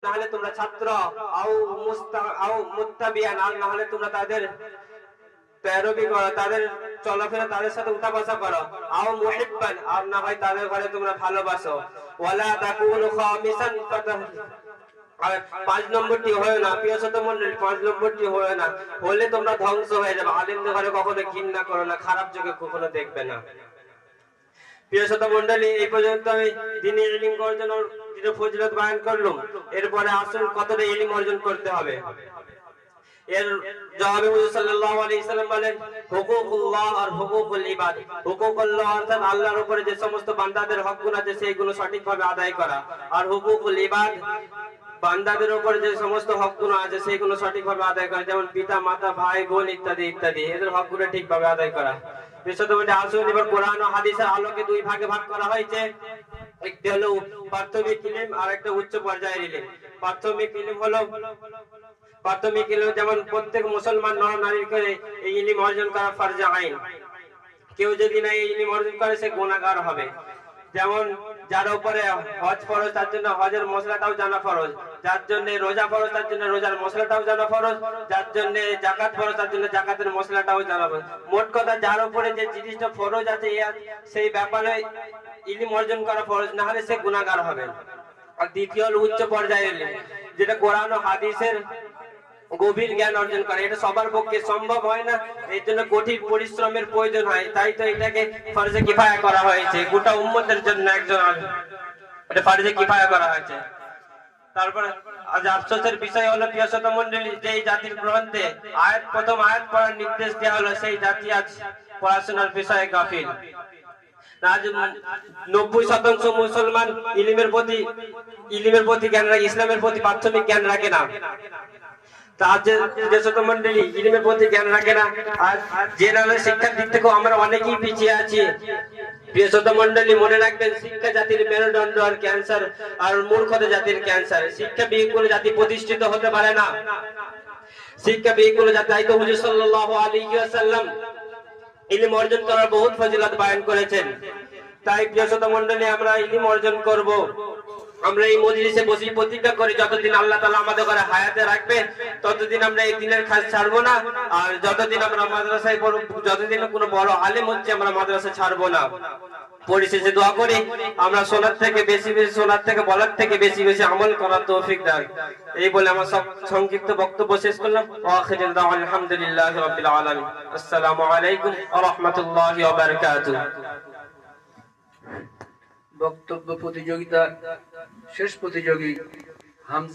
নাহলে তোমরা ছাত্র, আও মুত্তাবিয়ান, আর নাহলে তোমরা তাদের পেরোবি করো, তাদের চলাফেরা তাদের সাথে উঠা বসা করো, আও মুহিব্বান, আর না হয় তাদের ঘরে তোমরা ভালোবাসো। ওয়ালা তাকুনু খামিসান, আর 5 নম্বরটি হয় না প্রিয় শ্রোতা মণ্ডলী, 5 নম্বরটি হয় না, হলে তোমরা ধ্বংস হয়ে যাবে। আলেমদের ঘরে কখনো ঘৃণা করো না, খারাপ চোখে কখনো দেখবে না। প্রিয় শ্রোতা মণ্ডলী, এই পর্যন্ত আমি দ্বীনি ইলম অর্জনের ফজিলত বয়ান করলাম। এরপরে আসুন কতটা ইলম অর্জন করতে হবে। এর জবাবে হুজুর সাল্লাল্লাহু আলাইহি সাল্লাম বলেন, হুকুকুল্লাহ আর হুকুকুল ইবাদ। হুকুকুল্লাহ অর্থাৎ আল্লাহর উপরে যে সমস্ত বান্দাদের হকগুলো আছে সেইগুলো সঠিকভাবে আদায় করা, আর হুকুকুল ইবাদ বান্দাদের উপর যে সমস্ত হকগুলো আছে সেইগুলো সঠিকভাবে আদায় করা, যেমন পিতা মাতা ভাই বোন ইত্যাদি ইত্যাদি, এদের হকগুলো ঠিকভাবে আদায় করা। বিশেষত আসুন এবার কোরআন ও হাদিসের আলোকে দুই ভাগে ভাগ করা হয়েছে। একটি হলো প্রাথমিক ইলম আর একটা উচ্চ পর্যায়ের ইলম। প্রাথমিক ইলম হলো যেমন প্রত্যেক মুসলমান নর নারীর করে এই ইলম অর্জন করা ফরজ আইন। কেউ যদি না এই ইলম অর্জন করে সে গুনাহগার হবে। যেমন যার উপরে হজ ফরজ তার জন্য হজের মশলাটাও জানা ফরজ, যার জন্য রোজা ফরজ তার জন্য রোজার মশলাটাও জানা ফরজ, যার জন্য যাকাত ফরজ তার জন্য যাকাতের মশলাটাও জানা ফরজ। মোট কথা যার উপরে যে জিনিসটা ফরজ আছে সেই ব্যাপারে ইলম অর্জন করা ফরজ, না হলে সে গুনাহগার হবে। আর দ্বিতীয় হলো উচ্চ পর্যায়ের ইলম, যেটা কোরআন ও হাদিসের গভীর জ্ঞান অর্জন করে। এটা সবার পক্ষে সম্ভব হয় না, এর জন্য কঠিন পরিশ্রমের প্রয়োজন হয়, তাই তো এটাকে ফরজে কিফায়া করা হয়েছে, গোটা উম্মতের জন্য একজন এটা ফরজে কিফায়া করা হয়েছে। তারপরে আজ আফসোসের বিষয় হলো প্রিয় শ্রোতা মণ্ডলী, যে জাতির গ্রন্থে প্রথম আয়াত পড়ার নির্দেশ দেওয়া হলো, সেই জাতি আজ পড়াশোনার বিষয়ে গাফিল। আজ 90% মুসলমান ইলমের প্রতি জ্ঞান রাখে, ইসলামের প্রতি প্রাথমিক জ্ঞান রাখে না। ইলমের প্রতি জ্ঞান রাখে না। আর জেনারেল শিক্ষার দিক থেকেও আমরা অনেকেই পিছিয়ে আছি। প্রিয় শ্রোতা মণ্ডলী, মনে রাখবেন, শিক্ষা জাতির মেরুদণ্ড আর ক্যান্সার, আর মূর্খতা জাতির ক্যান্সার। শিক্ষা বিহীন কোনো জাতি প্রতিষ্ঠিত হতে পারে না। শিক্ষা বিহীন কোনো জাতি, তাই তো হুজুর সাল্লাল্লাহু আলাইহি ওয়াসাল্লাম ইলম অর্জন করার বহুত ফজিলত বয়ান করেছেন। তাই প্রিয় শ্রোতা মণ্ডলী, আমরা ইলম অর্জন করব। আমরা এই মজলিসে বসে প্রতিজ্ঞা করি, যতদিন আল্লাহ তাআলা আমাদের ঘরে হায়াতে রাখবে ততদিন আমরা এই দিনের কাজ ছাড়বো না। আর যতদিন আমরা মাদ্রাসায় পড়ব, যতদিন কোনো বড় আলেম হচ্ছে, আমরা মাদ্রাসা ছাড়বো না। পরিশেষে দোয়া করি আমরা শোনার থেকে বলার থেকে বেশি বেশি আমল করার তৌফিক দান। এই বলে আমার সংক্ষিপ্ত বক্তব্য শেষ করলাম। ওয়াখিরু দাওয়ানা আলহামদুলিল্লাহি রাব্বিল আলামিন। আসসালামু আলাইকুম ওয়া রাহমাতুল্লাহি ওয়া বারাকাতুহু। বক্তব্য প্রতিযোগিতার শেষ প্রতিযোগী হামজা।